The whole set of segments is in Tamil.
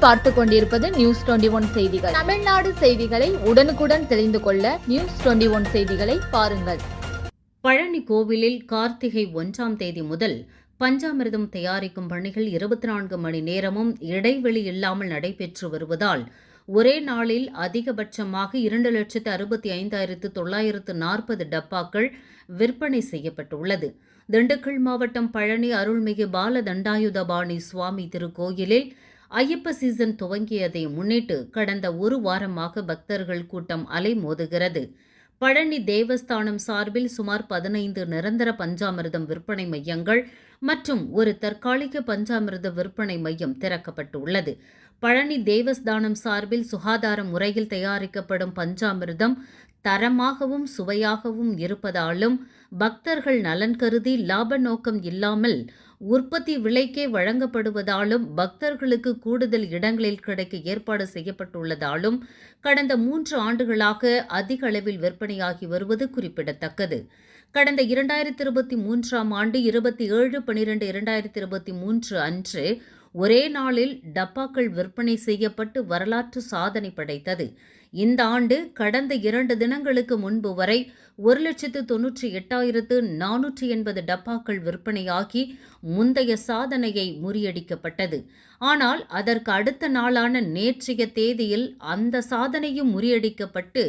நீங்கள் பார்த்துக் கொண்டிருப்பது நியூஸ் 21 செய்திகள். தமிழ்நாடு செய்திகளை உடனுக்குடன் தெரிந்து கொள்ள நியூஸ் 21 செய்திகளை பாருங்கள். பழனி கோவிலில் கார்த்திகை 1ஆம் தேதி முதல் பஞ்சாமிர்தம் தயாரிக்கும் பணிகள் 24 மணி நேரமும் இடைவெளி இல்லாமல் நடைபெற்று வருவதால் ஒரே நாளில் அதிகபட்சமாக 2,65,940 டப்பாக்கள் விற்பனை செய்யப்பட்டுள்ளது. திண்டுக்கல் மாவட்டம் பழனி அருள்மிகு பால தண்டாயுதபாணி சுவாமி திருக்கோயிலில் ஐயப்ப சீசன் துவங்கியதை முன்னிட்டு கடந்த ஒரு வாரமாக பக்தர்கள் கூட்டம் அலைமோதுகிறது. பழனி தேவஸ்தானம் சார்பில் சுமார் 15 நிரந்தர பஞ்சாமிர்தம் விற்பனை மையங்கள் மற்றும் ஒரு தற்காலிக பஞ்சாமிர்த விற்பனை மையம் திறக்கப்பட்டுள்ளது. பழனி தேவஸ்தானம் சார்பில் சுகாதார முறையில் தயாரிக்கப்படும் பஞ்சாமிர்தம் தரமாகவும் சுவையாகவும் இருப்பதாலும் பக்தர்கள் நலன் கருதி லாப நோக்கம் இல்லாமல் உற்பத்தி விலைக்கே வழங்கப்படுவதாலும் பக்தர்களுக்கு கூடுதல் இடங்களில் கிடைக்க ஏற்பாடு செய்யப்பட்டுள்ளதாலும் கடந்த 3 ஆண்டுகளாக அதிக அளவில் விற்பனையாகி வருவது குறிப்பிடத்தக்கது. கடந்த 2023ஆம் ஆண்டு 27/12/2023 அன்று ஒரே நாளில் டப்பாக்கள் விற்பனை செய்யப்பட்டு வரலாற்று சாதனை படைத்தது. இந்த ஆண்டு கடந்த 2 தினங்களுக்கு முன்பு வரை 1,98,480 டப்பாக்கள் விற்பனையாகி முந்தைய சாதனையை முறியடிக்கப்பட்டது. ஆனால் அதற்கு அடுத்த நாளான நேற்றைய தேதியில் அந்த சாதனையும் முறியடிக்கப்பட்டு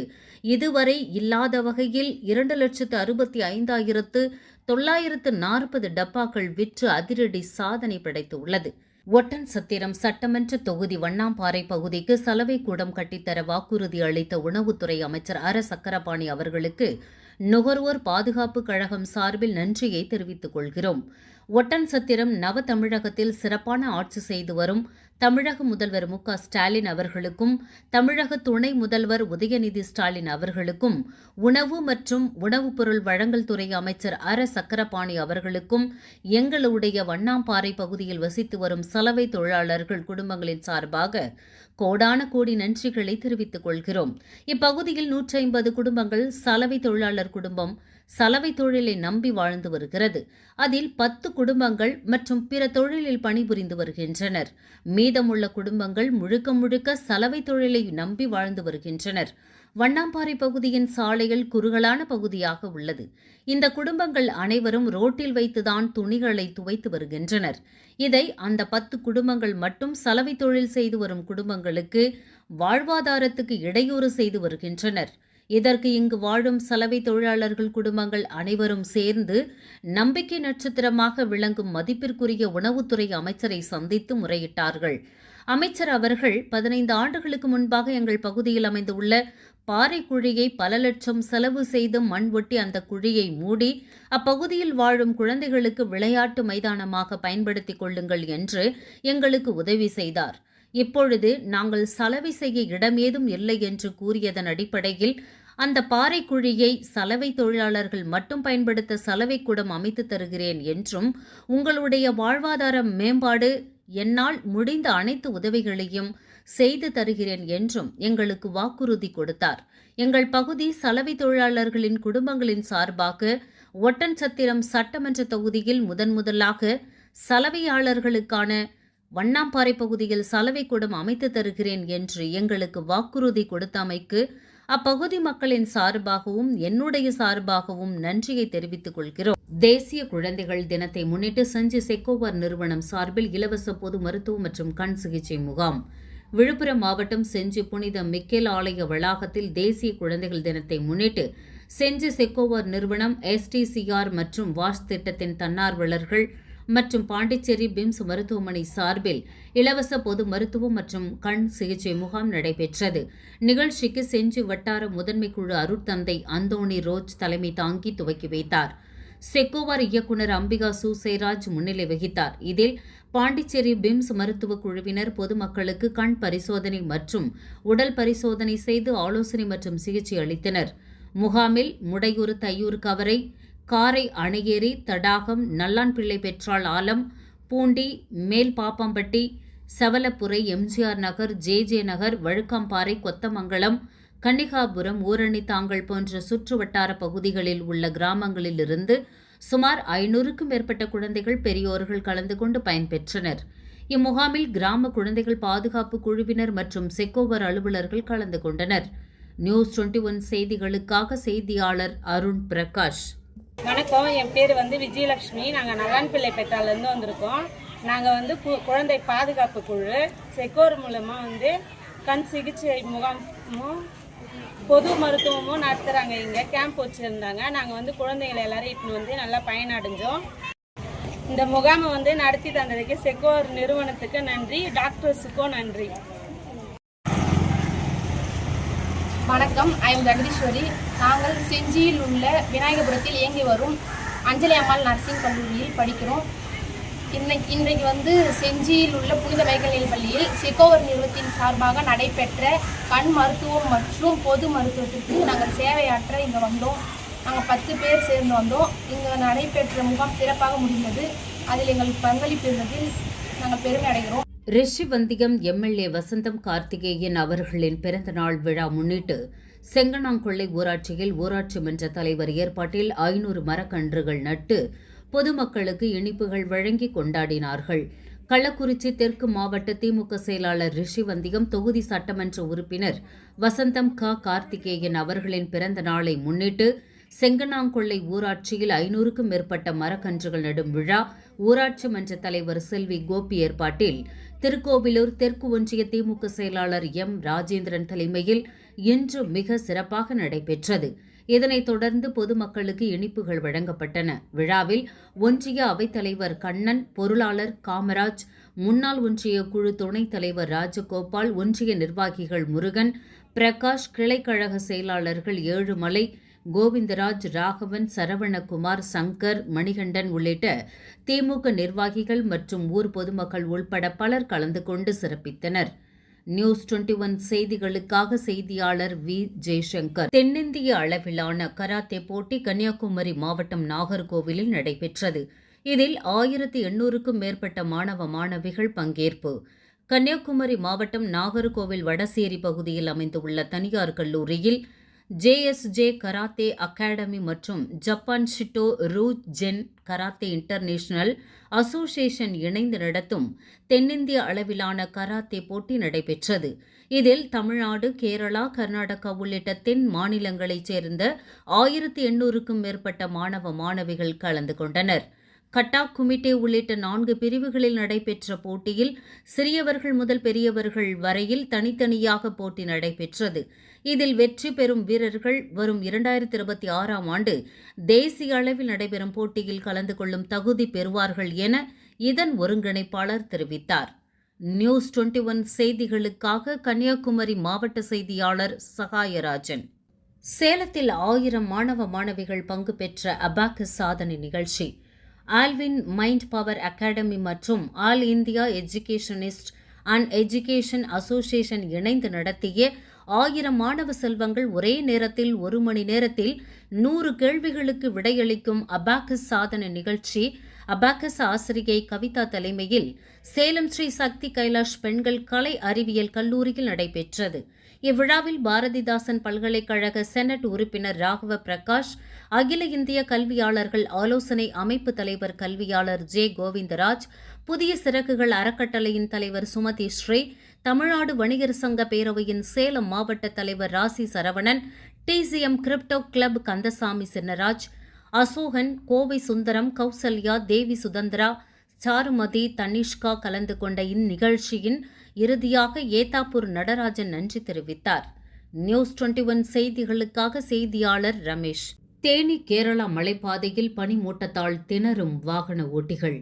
இதுவரை இல்லாத வகையில் 2,65,940 டப்பாக்கள் விற்று அதிரடி சாதனை படைத்துள்ளது. ஒட்டன்சத்திரம் சட்டமன்ற தொகுதி வண்ணாம்பாறை பகுதிக்கு சலவை கூடம் கட்டித்தர வாக்குறுதி அளித்த உணவுத்துறை அமைச்சர் ஆர். சக்கரபாணி அவர்களுக்கு நுகர்வோர் பாதுகாப்பு கழகம் சார்பில் நன்றியை தெரிவித்துக் கொள்கிறோம். ஒட்டன்சத்திரம் நவ தமிழகத்தில் சிறப்பான ஆட்சி செய்து வரும் தமிழக முதல்வர் மு. ஸ்டாலின் அவர்களுக்கும் தமிழக துணை முதல்வர் உதயநிதி ஸ்டாலின் அவர்களுக்கும் உணவு மற்றும் உணவுப் பொருள் வழங்கல் துறை அமைச்சர் ஆர். சக்கரபாணி அவர்களுக்கும் எங்களுடைய வண்ணாம்பாறை பகுதியில் வசித்து வரும் சலவை தொழிலாளர்கள் குடும்பங்களின் சார்பாக கோடான கோடி நன்றிகளை தெரிவித்துக் கொள்கிறோம். இப்பகுதியில் 150 குடும்பங்கள் சலவை தொழிலாளர் குடும்பம் சலவை தொழிலை நம்பி வாழ்ந்து வருகிறது. அதில் 10 குடும்பங்கள் மற்றும் பிற தொழிலில் பணிபுரிந்து வருகின்றனர். மீதமுள்ள குடும்பங்கள் முழுக்க முழுக்க சலவை தொழிலை நம்பி வாழ்ந்து வருகின்றனர். வண்ணாம்பாறை பகுதியின் சாலைகள் குறுகலான பகுதியாக உள்ளது. இந்த குடும்பங்கள் அனைவரும் ரோட்டில் வைத்துதான் துணிகளை துவைத்து வருகின்றனர். இதை அந்த 10 குடும்பங்கள் மட்டும் சலவை தொழில் செய்து வரும் குடும்பங்களுக்கு வாழ்வாதாரத்துக்கு இடையூறு செய்து வருகின்றனர். இதற்கு இங்கு வாழும் சலவை தொழிலாளர்கள் குடும்பங்கள் அனைவரும் சேர்ந்து நம்பிக்கை நட்சத்திரமாக விளங்கும் மதிப்பிற்குரிய உணவுத்துறை அமைச்சரை சந்தித்து முறையிட்டார்கள். அமைச்சர் அவர்கள் 15 ஆண்டுகளுக்கு முன்பாக எங்கள் பகுதியில் அமைந்துள்ள பாறை குழியை பல லட்சம் செலவு செய்து மண் ஒட்டி அந்த குழியை மூடி அப்பகுதியில் வாழும் குழந்தைகளுக்கு விளையாட்டு மைதானமாக பயன்படுத்திக் கொள்ளுங்கள் என்று எங்களுக்கு உதவி செய்தார். இப்பொழுது நாங்கள் சலவை செய்ய இடமேதும் இல்லை என்று கூறியதன் அடிப்படையில் அந்த பாறை குழியை சலவை தொழிலாளர்கள் மட்டும் பயன்படுத்த சலவை கூடம் அமைத்து தருகிறேன் என்றும் உங்களுடைய வாழ்வாதார மேம்பாடு என்னால் முடிந்த அனைத்து உதவிகளையும் செய்து தருகிறேன் என்றும் எங்களுக்கு வாக்குறுதி கொடுத்தார். எங்கள் பகுதி சலவை தொழிலாளர்களின் குடும்பங்களின் சார்பாக ஒட்டன்சத்திரம் சட்டமன்ற தொகுதியில் முதன்முதலாக சலவையாளர்களுக்கான வண்ணாம்பாறை பகுதியில் சலவை கூடம் அமைத்து தருகிறேன் என்று எங்களுக்கு வாக்குறுதி கொடுத்தமைக்கு அப்பகுதி மக்களின் சார்பாகவும் என்னுடைய சார்பாகவும் நன்றியை தெரிவித்துக் கொள்கிறோம். தேசிய குழந்தைகள் தினத்தை முன்னிட்டு செஞ்சி செக்கோவர் நிறுவனம் சார்பில் இலவச பொது மருத்துவ மற்றும் கண் சிகிச்சை முகாம். விழுப்புரம் மாவட்டம் செஞ்சி புனித மிக்கேல் ஆலய வளாகத்தில் தேசிய குழந்தைகள் தினத்தை முன்னிட்டு செஞ்சி செக்கோவர் நிறுவனம் STCR மற்றும் வாஷ் திட்டத்தின் தன்னார்வலர்கள் மற்றும் பாண்டிச்சேரி பிம்ஸ் மருத்துவமனை சார்பில் இலவச பொது மருத்துவம் மற்றும் கண் சிகிச்சை முகாம் நடைபெற்றது. நிகழ்ச்சிக்கு செஞ்சி வட்டார முதன்மை குழு அருட்தந்தை அந்தோணி ரோஜ் தலைமை தாங்கி துவக்கி வைத்தார். செக்கோவார் இயக்குநர் அம்பிகா சூசேராஜ் முன்னிலை வகித்தார். இதில் பாண்டிச்சேரி பிம்ஸ் மருத்துவ குழுவினர் பொதுமக்களுக்கு கண் பரிசோதனை மற்றும் உடல் பரிசோதனை செய்து ஆலோசனை மற்றும் சிகிச்சை அளித்தனர். முகாமில் முடையூர் தையூர் கவரை காரை அணையேரி தடாகம் நல்லான்பிள்ளை பெற்றாள் ஆலம் பூண்டி மேல் பாப்பம்பட்டி சவலப்புரை எம்ஜிஆர் நகர் JJ நகர் வழுக்காம்பாறை கொத்தமங்கலம் கன்னிகாபுரம் ஊரணி தாங்கல் போன்ற சுற்று வட்டார பகுதிகளில் உள்ள கிராமங்களிலிருந்து சுமார் 500க்கும் மேற்பட்ட குழந்தைகள் பெரியோர்கள் கலந்து கொண்டு பயன்பெற்றனர். இம்முகாமில் கிராம குழந்தைகள் பாதுகாப்பு குழுவினர் மற்றும் செக்கோவர் அலுவலர்கள் கலந்து கொண்டனர். நியூஸ் 21 செய்திகளுக்காக செய்தியாளர் அருண் பிரகாஷ். வணக்கம், என் பேர் விஜயலட்சுமி. நாங்கள் நகான்பிள்ளைப்பேட்டாலேருந்து வந்திருக்கோம். நாங்கள் குழந்தை பாதுகாப்பு குழு செக்கோர் மூலமாக கண் சிகிச்சை முகாமும் பொது மருத்துவமும் நடத்துகிறாங்க. இங்கே கேம்ப் வச்சுருந்தாங்க. நாங்கள் குழந்தைகளை எல்லாரும் இட்டுன்னு நல்லா பயனடைஞ்சோம். இந்த முகாமை நடத்தி தந்ததுக்கு செக்கோர் நிறுவனத்துக்கு நன்றி, டாக்டர்ஸுக்கும் நன்றி. வணக்கம், ஐ எம் ஜெகதீஸ்வரி. நாங்கள் செஞ்சியில் உள்ள விநாயகபுரத்தில் இயங்கி வரும் அஞ்சலி அம்மாள் நர்சிங் கல்லூரியில் படிக்கிறோம். இன்றைக்கு செஞ்சியில் உள்ள புனித மைக்கேல் பள்ளியில் செக்கோவர் நிறுவனத்தின் சார்பாக நடைபெற்ற கண் மருத்துவம் மற்றும் பொது மருத்துவத்திற்கு நாங்கள் சேவையாற்ற இங்கே வந்தோம். நாங்கள் 10 பேர் சேர்ந்து வந்தோம். இங்கே நடைபெற்ற முகாம் சிறப்பாக முடிந்தது. அதில் எங்களுக்கு பங்களிப்பு இருந்ததில் நாங்கள் பெருமை அடைகிறோம். ரிஷிவந்தியம் எம்எல்ஏ வசந்தம் கார்த்திகேயன் அவர்களின் பிறந்தநாள் விழா முன்னிட்டு செங்கனாங்கொள்ளை ஊராட்சியில் ஊராட்சி மன்ற தலைவர் ஏற்பாட்டில் 500 மரக்கன்றுகள் நட்டு பொதுமக்களுக்கு இனிப்புகள் வழங்கி கொண்டாடினார்கள். கள்ளக்குறிச்சி தெற்கு மாவட்ட திமுக செயலாளர் ரிஷிவந்தியம் தொகுதி சட்டமன்ற உறுப்பினர் வசந்தம் கார்த்திகேயன் அவர்களின் பிறந்த நாளை முன்னிட்டு செங்கனாங்கொள்ளை ஊராட்சியில் 500க்கும் மேற்பட்ட மரக்கன்றுகள் நடும் விழா ஊராட்சி மன்ற தலைவர் செல்வி கோபி ஏற்பாட்டில் திருக்கோவிலூர் தெற்கு ஒன்றிய திமுக செயலாளர் எம் ராஜேந்திரன் தலைமையில் இன்று மிக சிறப்பாக நடைபெற்றது. இதனைத் தொடர்ந்து பொதுமக்களுக்கு இனிப்புகள் வழங்கப்பட்டன. விழாவில் ஒன்றிய அவைத்தலைவர் கண்ணன், பொருளாளர் காமராஜ், முன்னாள் ஒன்றிய குழு துணைத் தலைவர் ராஜகோபால், ஒன்றிய நிர்வாகிகள் முருகன், பிரகாஷ், கிளைக்கழக செயலாளர்கள் ஏழுமலை, கோவிந்தராஜ், ராகவன், சரவணகுமார், சங்கர், மணிகண்டன் உள்ளிட்ட திமுக நிர்வாகிகள் மற்றும் ஊர் பொதுமக்கள் உள்பட பலர் கலந்து கொண்டு சிறப்பித்தனர். நியூஸ் 21 செய்திகளுக்காக செய்தியாளர் வி. ஜெய்சங்கர். தென்னிந்திய அளவிலான கராத்தே போட்டி கன்னியாகுமரி மாவட்டம் நாகர்கோவிலில் நடைபெற்றது. இதில் 1800க்கும் மேற்பட்ட மாணவ மாணவிகள் பங்கேற்பு. கன்னியாகுமரி மாவட்டம் நாகர்கோவில் வடசேரி பகுதியில் அமைந்துள்ள தனியார் கல்லூரியில் ஜேஎஸ்ஜே கராத்தே அகாடமி மற்றும் ஜப்பான் ஷிட்டோ ரூஜ் ஜென் கராத்தே இன்டர்நேஷனல் அசோசியேஷன் இணைந்து நடத்தும் தென்னிந்திய அளவிலான கராத்தே போட்டி நடைபெற்றது. இதில் தமிழ்நாடு, கேரளா, கர்நாடகா உள்ளிட்ட தென் மாநிலங்களைச் சேர்ந்த 1800க்கும் மேற்பட்ட மாணவ மாணவிகள் கலந்து கொண்டனர். கட்டா, குமிட்டே உள்ளிட்ட 4 பிரிவுகளில் நடைபெற்ற போட்டியில் சிறியவர்கள் முதல் பெரியவர்கள் வரையில் தனித்தனியாக போட்டி நடைபெற்றது. இதில் வெற்றி பெறும் வீரர்கள் வரும் 2026ஆம் ஆண்டு தேசிய அளவில் நடைபெறும் போட்டியில் கலந்து கொள்ளும் தகுதி பெறுவார்கள் என இதன் ஒருங்கிணைப்பாளர் தெரிவித்தார். நியூஸ் 21 செய்திகளுக்காக கன்னியாகுமரி மாவட்ட செய்தியாளர் சகாயராஜன். சேலத்தில் 1000 மாணவ மாணவிகள் பங்கு பெற்ற அபாக்கஸ் சாதனை நிகழ்ச்சி ஆல்வின் மைண்ட் பவர் அகாடமி மற்றும் all India educationist and education association இணைந்து நடத்திய 1000 மாணவ செல்வங்கள் ஒரே நேரத்தில் 1 மணி நேரத்தில் 100 கேள்விகளுக்கு விடையளிக்கும் அபாக்கஸ் சாதனை நிகழ்ச்சி அபாக்கஸ் ஆசிரியை கவிதா தலைமையில் சேலம் ஸ்ரீ சக்தி கைலாஷ் பெண்கள் கலை அறிவியல் கல்லூரியில் நடைபெற்றது. இவ்விழாவில் பாரதிதாசன் பல்கலைக்கழக செனட் உறுப்பினர் ராகவ பிரகாஷ், அகில இந்திய கல்வியாளர்கள் ஆலோசனை அமைப்பு தலைவர் கல்வியாளர் ஜே. கோவிந்தராஜ், புதிய சிறகுகள் அறக்கட்டளையின் தலைவர் சுமதி ஸ்ரீ, தமிழ்நாடு வணிகர் சங்க பேரவையின் சேலம் மாவட்ட தலைவர் Rasi Saravanan, DCM crypto club Kandasamy Chinnaraj, Asokan, Kovai Sundaram, Kausalya, Devi Suthanthira, Charumathi, Tanishka கலந்து கொண்ட இந்நிகழ்ச்சியின் இறுதியாக ஏத்தாப்பூர் நடராஜன் நன்றி தெரிவித்தார். நியூஸ் 21 செய்திகளுக்காக செய்தியாளர் ரமேஷ். தேனி கேரளா மலைப்பாதையில் பனிமூட்டத்தால் திணறும் வாகன ஓட்டிகள்.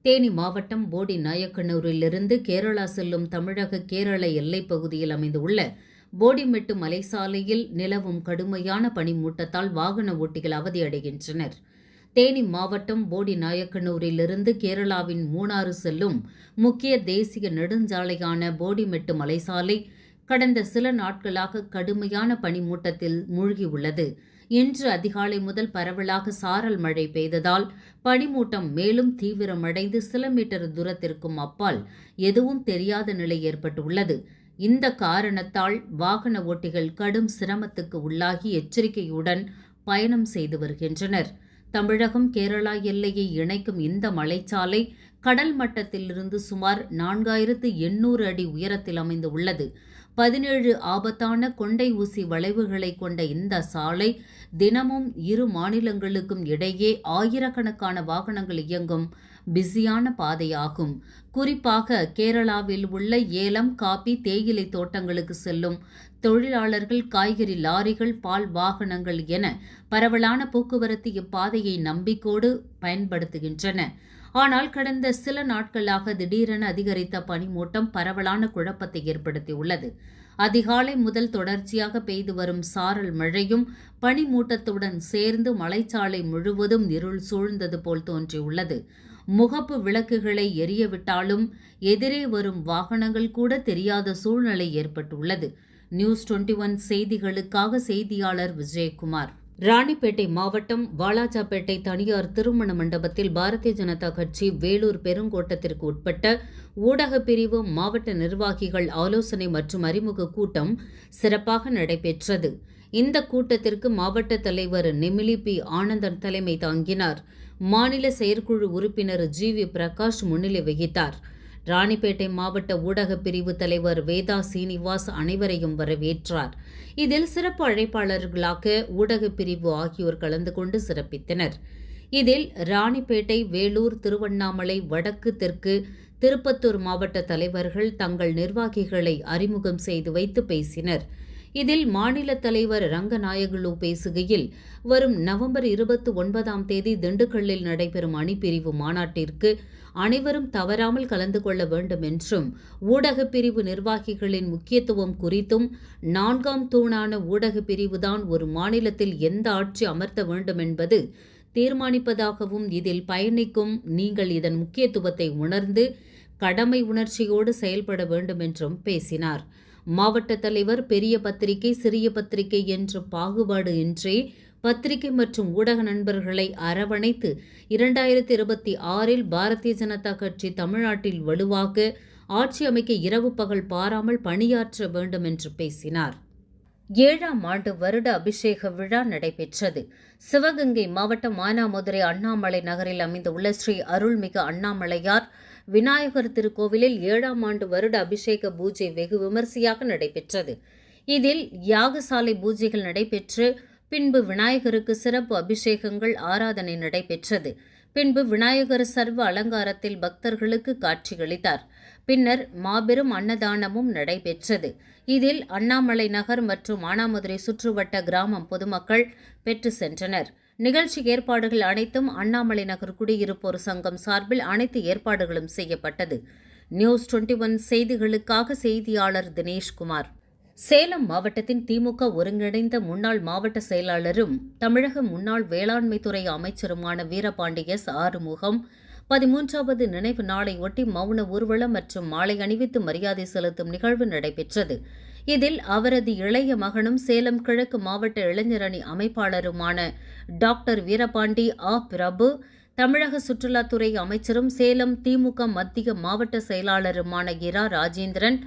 தேனி மாவட்டம் போடி நாயக்கனூரிலிருந்து கேரளா செல்லும் தமிழக கேரள எல்லைப் பகுதியில் அமைந்துள்ள போடிமெட்டு மலைசாலையில் நிலவும் கடுமையான பனிமூட்டத்தால் வாகன ஓட்டிகள் அவதியடைகின்றனர். தேனி மாவட்டம் போடி நாயக்கனூரிலிருந்து கேரளாவின் மூணாறு செல்லும் முக்கிய தேசிய நெடுஞ்சாலையான போடிமெட்டு மலைசாலை கடந்த சில நாட்களாக கடுமையான பனிமூட்டத்தில் மூழ்கியுள்ளது. இன்று அதிகாலை முதல் பரவலாக சாரல் மழை பெய்ததால் பனிமூட்டம் மேலும் தீவிரமடைந்து சில மீட்டர் தூரத்திற்கும் அப்பால் எதுவும் தெரியாத நிலை ஏற்பட்டுள்ளது. இந்த காரணத்தால் வாகன ஓட்டிகள் கடும் சிரமத்துக்கு உள்ளாகி எச்சரிக்கையுடன் பயணம் செய்து வருகின்றனர். தமிழகம் கேரளா எல்லையை இணைக்கும் இந்த மலைச்சாலை கடல் மட்டத்திலிருந்து சுமார் 4800 அடி உயரத்தில் அமைந்துள்ளது. 17 ஆபத்தான கொண்டை ஊசி வளைவுகளை கொண்ட இந்த சாலை தினமும் இரு மாநிலங்களுக்கும் இடையே ஆயிரக்கணக்கான வாகனங்கள் இயங்கும் பிஸியான பாதையாகும். குறிப்பாக கேரளாவில் உள்ள ஏலம், காபி, தேயிலை தோட்டங்களுக்கு செல்லும் தொழிலாளர்கள், காய்கறி லாரிகள், பால் வாகனங்கள் என பரவலான போக்குவரத்து இப்பாதையை நம்பிக்கையோடு பயன்படுத்துகின்றன. ஆனால் கடந்த சில நாட்களாக திடீரென அதிகரித்த பனிமூட்டம் பரவலான குழப்பத்தை ஏற்படுத்தியுள்ளது. அதிகாலை முதல் தொடர்ச்சியாக பெய்து வரும் சாரல் மழையும் பனிமூட்டத்துடன் சேர்ந்து மலைச்சாலை முழுவதும் இருள் சூழ்ந்தது போல் தோன்றியுள்ளது. முகப்பு விளக்குகளை எரியவிட்டாலும் எதிரே வரும் வாகனங்கள் கூட தெரியாத சூழ்நிலை ஏற்பட்டுள்ளது. நியூஸ் 21 செய்திகளுக்காக செய்தியாளர் விஜயகுமார். ராணிப்பேட்டை மாவட்டம் வாலாஜாபேட்டை தனியார் திருமண மண்டபத்தில் பாரதிய ஜனதா கட்சி வேலூர் பெருங்கோட்டத்திற்கு உட்பட்ட ஊடகப் பிரிவு மாவட்ட நிர்வாகிகள் ஆலோசனை மற்றும் அறிமுக கூட்டம் சிறப்பாக நடைபெற்றது. இந்த கூட்டத்திற்கு மாவட்ட தலைவர் நெமிலி பி. ஆனந்தன் தலைமை தாங்கினார். மாநில செயற்குழு உறுப்பினர் ஜி.வி. பிரகாஷ் முன்னிலை வகித்தார். ராணிப்பேட்டை மாவட்ட ஊடகப் பிரிவு தலைவர் வேதா சீனிவாஸ் அனைவரையும் வரவேற்றார். இதில் சிறப்பு அழைப்பாளர்களாக ஊடகப் பிரிவு ஆகியோர் கலந்து கொண்டு சிறப்பித்தனர். இதில் ராணிப்பேட்டை, வேலூர், திருவண்ணாமலை, வடக்கு, தெற்கு, திருப்பத்தூர் மாவட்ட தலைவர்கள் தங்கள் நிர்வாகிகளை அறிமுகம் செய்து வைத்து பேசினர். இதில் மாநில தலைவர் ரங்கநாயகுலு பேசுகையில், வரும் நவம்பர் 29ஆம் தேதி திண்டுக்கல்லில் நடைபெறும் அணிப்பிரிவு மாநாட்டிற்கு அனைவரும் தவறாமல் கலந்து கொள்ள வேண்டும் என்றும், ஊடகப் பிரிவு நிர்வாகிகளின் முக்கியத்துவம் குறித்தும், 4ஆம் தூணான ஊடகப் பிரிவுதான் ஒரு மாநிலத்தில் எந்த ஆட்சி அமர்த்த வேண்டும் என்பது தீர்மானிப்பதாகவும், இதில் பயணிக்கும் நீங்கள் இதன் முக்கியத்துவத்தை உணர்ந்து கடமை உணர்ச்சியோடு செயல்பட வேண்டும் என்றும் பேசினார். மாவட்ட தலைவர் பெரிய பத்திரிகை, சிறிய பத்திரிகை என்ற பாகுபாடு இன்றி பத்திரிகை மற்றும் ஊடக நண்பர்களை அரவணைத்து 2026இல் பாரதிய ஜனதா கட்சி தமிழ்நாட்டில் வலுவாக ஆட்சி அமைக்க இரவு பகல் பாராமல் பணியாற்ற வேண்டும் என்று பேசினார். 7ஆம் ஆண்டு வருட அபிஷேக விழா நடைபெற்றது. சிவகங்கை மாவட்டம் மானாமதுரை அண்ணாமலை நகரில் அமைந்துள்ள ஸ்ரீ அருள்மிகு அண்ணாமலையார் விநாயகர் திருக்கோவிலில் 7ஆம் ஆண்டு வருட அபிஷேக பூஜை வெகு விமரிசையாக நடைபெற்றது. இதில் யாகசாலை பூஜைகள் நடைபெற்று பின்பு விநாயகருக்கு சிறப்பு அபிஷேகங்கள், ஆராதனை நடைபெற்றது. பின்பு விநாயகர் சர்வ அலங்காரத்தில் பக்தர்களுக்கு காட்சியளித்தார். பின்னர் மாபெரும் அன்னதானமும் நடைபெற்றது. இதில் அண்ணாமலை நகர் மற்றும் மானாமதுரை சுற்றுவட்ட கிராமம் பொதுமக்கள் பெற்று சென்றனர். நிகழ்ச்சி ஏற்பாடுகள் அனைத்தும் அண்ணாமலை நகர் குடியிருப்போர் சங்கம் சார்பில் அனைத்து ஏற்பாடுகளும் செய்யப்பட்டது. நியூஸ் 21 செய்திகளுக்காக செய்தியாளர் தினேஷ்குமார். சேலம் மாவட்டத்தின் திமுக ஒருங்கிணைந்த முன்னாள் மாவட்ட செயலாளரும் தமிழக முன்னாள் வேளாண்மைத்துறை அமைச்சருமான வீரபாண்டி எஸ். ஆறுமுகம் 13வது நினைவு நாளை ஒட்டி மௌன ஊர்வலம் மற்றும் மாலை அணிவித்து மரியாதை செலுத்தும் நிகழ்வு நடைபெற்றது. இதில் அவரது இளைய மகனும் சேலம் கிழக்கு மாவட்ட இளைஞரணி அமைப்பாளருமான டாக்டர் வீரபாண்டி ஆ. பிரபு, தமிழக சுற்றுலாத்துறை அமைச்சரும் சேலம் திமுக மத்திய மாவட்ட செயலாளருமான இரா. ராஜேந்திரன்,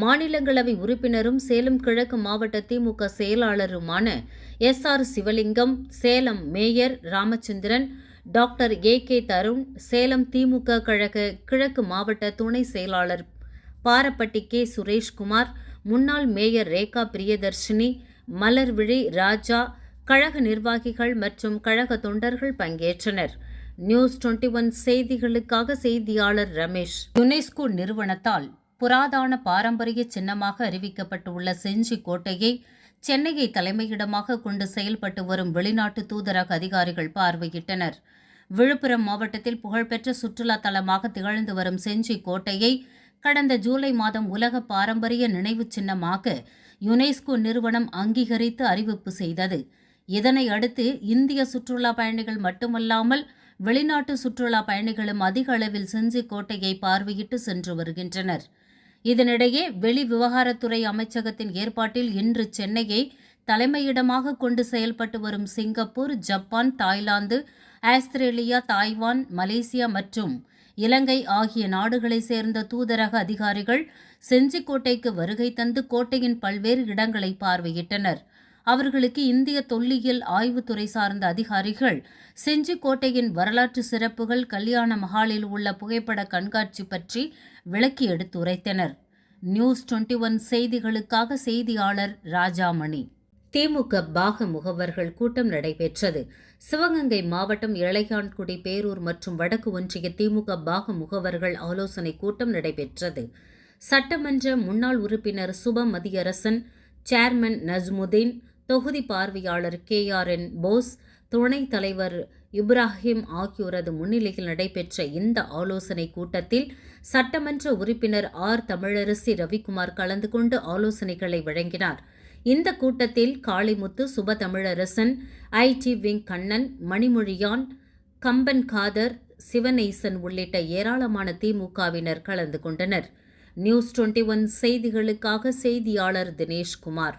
மாநிலங்களவை உறுப்பினரும் சேலம் கிழக்கு மாவட்ட திமுக செயலாளருமான S R. Sivalingam, Salem mayor Ramachandran, doctor A K. Tharun, Salem DMK கழக கிழக்கு மாவட்ட துணை செயலாளர் பாரப்பட்டி கே. சுரேஷ்குமார், முன்னாள் மேயர் ரேகா பிரியதர்ஷினி, மலர்விழி ராஜா, கழக நிர்வாகிகள் மற்றும் கழக தொண்டர்கள் பங்கேற்றனர். நியூஸ் 21 செய்திகளுக்காக செய்தியாளர் ரமேஷ். யுனெஸ்கோ நிறுவனத்தால் புராதன பாரம்பரிய சின்னமாக அறிவிக்கப்பட்டுள்ள செஞ்சி கோட்டையை சென்னையை தலைமையிடமாக கொண்டு செயல்பட்டு வரும் வெளிநாட்டு தூதரக அதிகாரிகள் பார்வையிட்டனர். விழுப்புரம் மாவட்டத்தில் புகழ்பெற்ற சுற்றுலா தலமாக திகழ்ந்து வரும் செஞ்சி கோட்டையை கடந்த ஜூலை மாதம் உலக பாரம்பரிய நினைவு சின்னமாக யுனெஸ்கோ நிறுவனம் அங்கீகரித்து அறிவிப்பு செய்தது. இதனை அடுத்து இந்திய சுற்றுலா பயணிகள் மட்டுமல்லாமல் வெளிநாட்டு சுற்றுலா பயணிகளும் அதிக அளவில் செஞ்சி கோட்டையை பார்வையிட்டு சென்று வருகின்றனர். இதனிடையே வெளி விவகாரத்துறை அமைச்சகத்தின் ஏற்பாட்டில் இன்று சென்னையை தலைமையிடமாக கொண்டு செயல்பட்டு வரும் Singapore, Japan, Thailand, Australia, Taiwan, Malaysia மற்றும் இலங்கை ஆகிய நாடுகளைச் சேர்ந்த தூதரக அதிகாரிகள் செஞ்சிக்கோட்டைக்கு வருகை தந்து கோட்டையின் பல்வேறு இடங்களை பார்வையிட்டனர். அவர்களுக்கு இந்திய தொல்லியல் ஆய்வுத்துறை சார்ந்த அதிகாரிகள் செஞ்சிக்கோட்டையின் வரலாற்று சிறப்புகள், கல்யாண மஹாலில் உள்ள புகைப்பட கண்காட்சி பற்றி விளக்கி எடுத்துரைத்தனர். நியூஸ் 21 செய்திகளுக்காக செய்தியாளர் ராஜாமணி. திமுக பாக முகவர்கள் கூட்டம் நடைபெற்றது. சிவகங்கை மாவட்டம் இளையான்குடி, பேரூர் மற்றும் வடக்கு ஒன்றிய திமுக பாக முகவர்கள் ஆலோசனை கூட்டம் நடைபெற்றது. சட்டமன்ற முன்னாள் உறுப்பினர் சுப மதியரசன், சேர்மன் நஜ்முதீன், தொகுதி பார்வையாளர் KRN போஸ், துணைத் தலைவர் இப்ராஹிம் ஆகியோரது முன்னிலையில் நடைபெற்ற இந்த ஆலோசனை கூட்டத்தில் சட்டமன்ற உறுப்பினர் தமிழரசி ரவிக்குமார் கலந்து கொண்டு ஆலோசனைகளை வழங்கினார். இந்த கூட்டத்தில் காளிமுத்து, சுப தமிழரசன், IT விங் கண்ணன், மணிமொழியான், கம்பன் காதர், சிவனேசன் உள்ளிட்ட ஏராளமான திமுகவினர் கலந்து கொண்டனர். நியூஸ் 21 செய்திகளுக்காக செய்தியாளர் தினேஷ்குமார்.